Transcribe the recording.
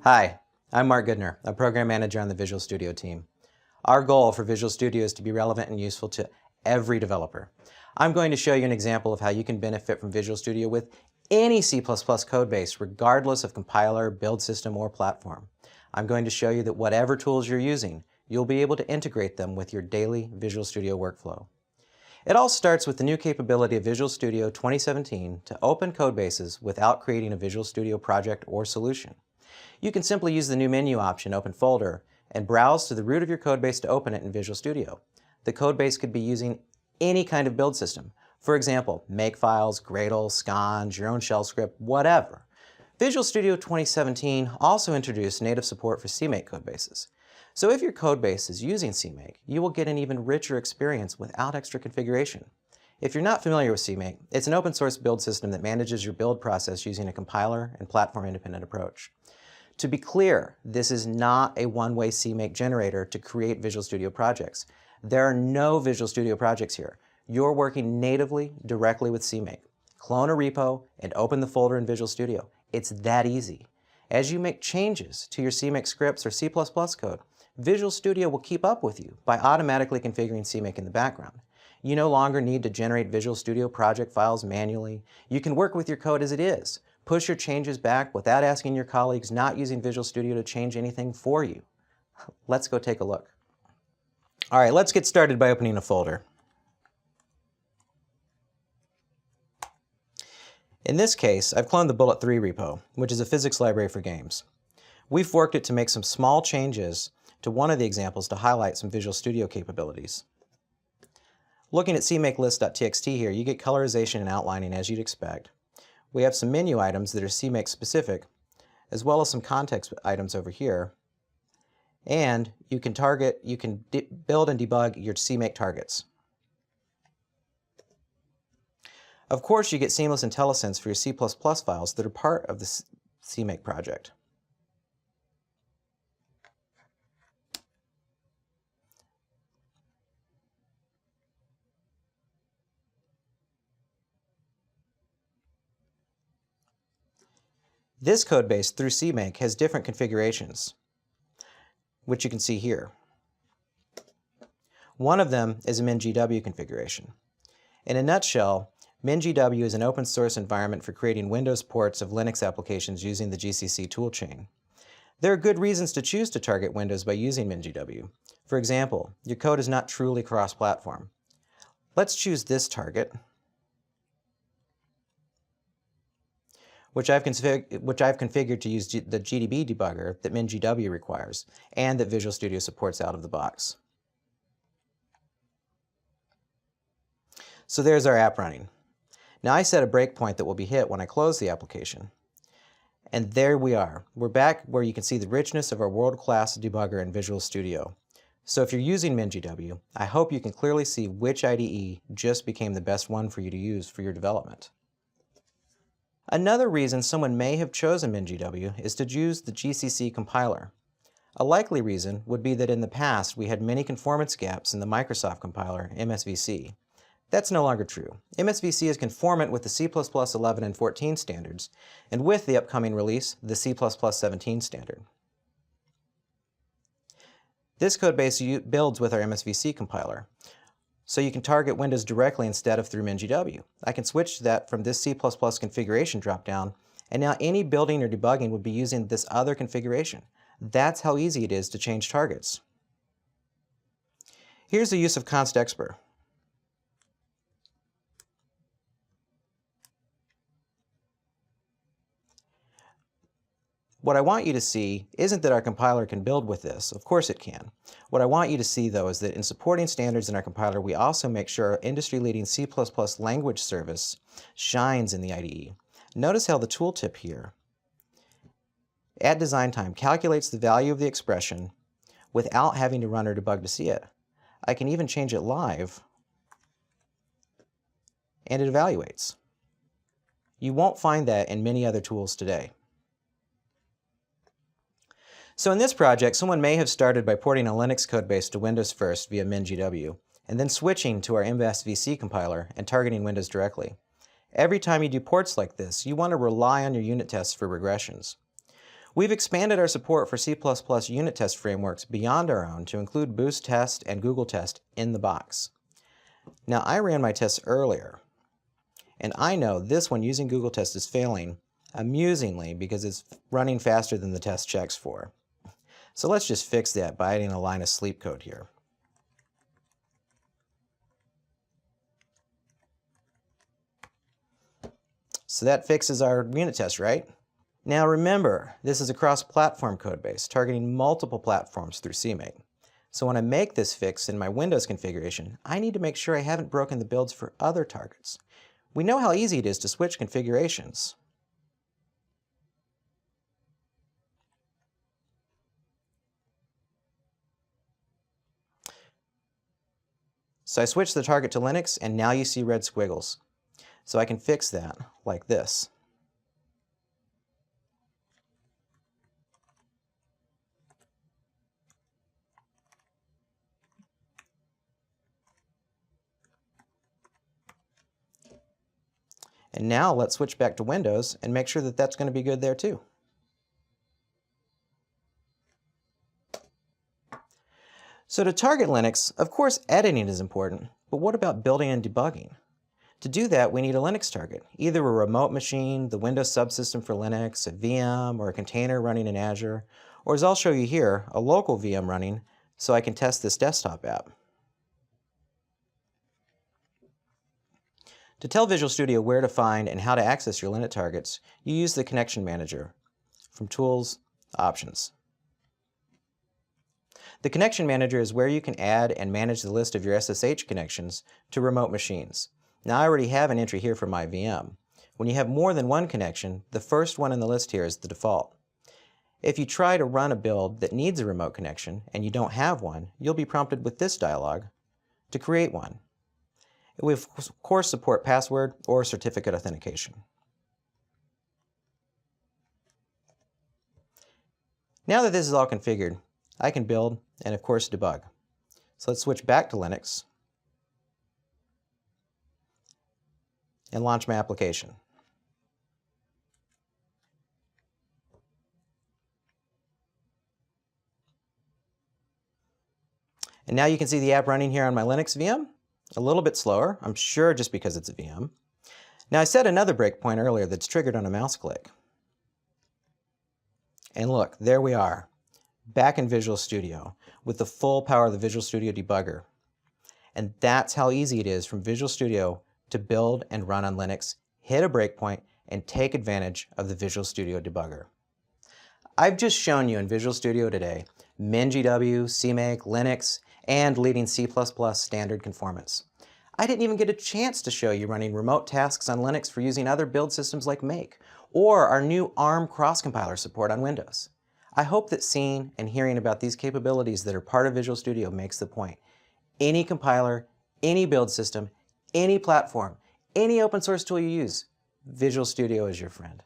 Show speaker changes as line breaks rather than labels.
Hi, I'm Mark Goodner, a program manager on the Visual Studio team. Our goal for Visual Studio is to be relevant and useful to every developer. I'm going to show you an example of how you can benefit from Visual Studio with any C++ code base, regardless of compiler, build system, or platform. I'm going to show you that whatever tools you're using, you'll be able to integrate them with your daily Visual Studio workflow. It all starts with the new capability of Visual Studio 2017 to open code bases without creating a Visual Studio project or solution. You can simply use the new menu option, Open Folder, and browse to the root of your codebase to open it in Visual Studio. The codebase could be using any kind of build system. For example, Makefiles, Gradle, Scons, your own shell script, whatever. Visual Studio 2017 also introduced native support for CMake codebases. So if your codebase is using CMake, you will get an even richer experience without extra configuration. If you're not familiar with CMake, it's an open source build system that manages your build process using a compiler and platform-independent approach. To be clear, this is not a one-way CMake generator to create Visual Studio projects. There are no Visual Studio projects here. You're working natively directly with CMake. Clone a repo and open the folder in Visual Studio. It's that easy. As you make changes to your CMake scripts or C++ code, Visual Studio will keep up with you by automatically configuring CMake in the background. You no longer need to generate Visual Studio project files manually. You can work with your code as it is. Push your changes back without asking your colleagues not using Visual Studio to change anything for you. Let's go take a look. All right, let's get started by opening a folder. In this case, I've cloned the Bullet 3 repo, which is a physics library for games. We've forked it to make some small changes to one of the examples to highlight some Visual Studio capabilities. Looking at CMakeList.txt here, you get colorization and outlining as you'd expect. We have some menu items that are CMake specific, as well as some context items over here. And you can build and debug your CMake targets. Of course, you get seamless IntelliSense for your C++ files that are part of the CMake project. This codebase through CMake has different configurations, which you can see here. One of them is a MinGW configuration. In a nutshell, MinGW is an open source environment for creating Windows ports of Linux applications using the GCC toolchain. There are good reasons to choose to target Windows by using MinGW. For example, your code is not truly cross-platform. Let's choose this target, which I've configured to use the GDB debugger that MinGW requires and that Visual Studio supports out of the box. So there's our app running. Now I set a breakpoint that will be hit when I close the application. And there we are. We're back where you can see the richness of our world-class debugger in Visual Studio. So if you're using MinGW, I hope you can clearly see which IDE just became the best one for you to use for your development. Another reason someone may have chosen MinGW is to use the GCC compiler. A likely reason would be that in the past we had many conformance gaps in the Microsoft compiler, MSVC. That's no longer true. MSVC is conformant with the C++ 11 and 14 standards, and with the upcoming release, the C++ 17 standard. This codebase builds with our MSVC compiler, so you can target Windows directly instead of through MinGW. I can switch that from this C++ configuration dropdown, and now any building or debugging would be using this other configuration. That's how easy it is to change targets. Here's the use of const.expr. What I want you to see isn't that our compiler can build with this. Of course it can. What I want you to see, though, is that in supporting standards in our compiler, we also make sure our industry-leading C++ language service shines in the IDE. Notice how the tooltip here, at design time, calculates the value of the expression without having to run or debug to see it. I can even change it live, and it evaluates. You won't find that in many other tools today. So in this project, someone may have started by porting a Linux codebase to Windows first via MinGW, and then switching to our MSVC compiler and targeting Windows directly. Every time you do ports like this, you want to rely on your unit tests for regressions. We've expanded our support for C++ unit test frameworks beyond our own to include Boost Test and Google Test in the box. Now, I ran my tests earlier, and I know this one using Google Test is failing amusingly because it's running faster than the test checks for. So let's just fix that by adding a line of sleep code here. So that fixes our unit test, right? Now remember, this is a cross-platform codebase targeting multiple platforms through CMake. So when I make this fix in my Windows configuration, I need to make sure I haven't broken the builds for other targets. We know how easy it is to switch configurations. So I switched the target to Linux, and now you see red squiggles. So I can fix that like this. And now let's switch back to Windows and make sure that that's going to be good there too. So to target Linux, of course editing is important, but what about building and debugging? To do that, we need a Linux target, either a remote machine, the Windows subsystem for Linux, a VM, or a container running in Azure, or as I'll show you here, a local VM running so I can test this desktop app. To tell Visual Studio where to find and how to access your Linux targets, you use the Connection Manager from Tools, Options. The Connection Manager is where you can add and manage the list of your SSH connections to remote machines. Now I already have an entry here for my VM. When you have more than one connection, the first one in the list here is the default. If you try to run a build that needs a remote connection and you don't have one, you'll be prompted with this dialog to create one. We of course support password or certificate authentication. Now that this is all configured, I can build and of course debug. So let's switch back to Linux and launch my application. And now you can see the app running here on my Linux VM. A little bit slower, I'm sure just because it's a VM. Now I set another breakpoint earlier that's triggered on a mouse click. And look, there we are, back in Visual Studio with the full power of the Visual Studio debugger. And that's how easy it is from Visual Studio to build and run on Linux, hit a breakpoint, and take advantage of the Visual Studio debugger. I've just shown you in Visual Studio today MinGW, CMake, Linux, and leading C++ standard conformance. I didn't even get a chance to show you running remote tasks on Linux for using other build systems like Make, or our new ARM cross-compiler support on Windows. I hope that seeing and hearing about these capabilities that are part of Visual Studio makes the point. Any compiler, any build system, any platform, any open source tool you use, Visual Studio is your friend.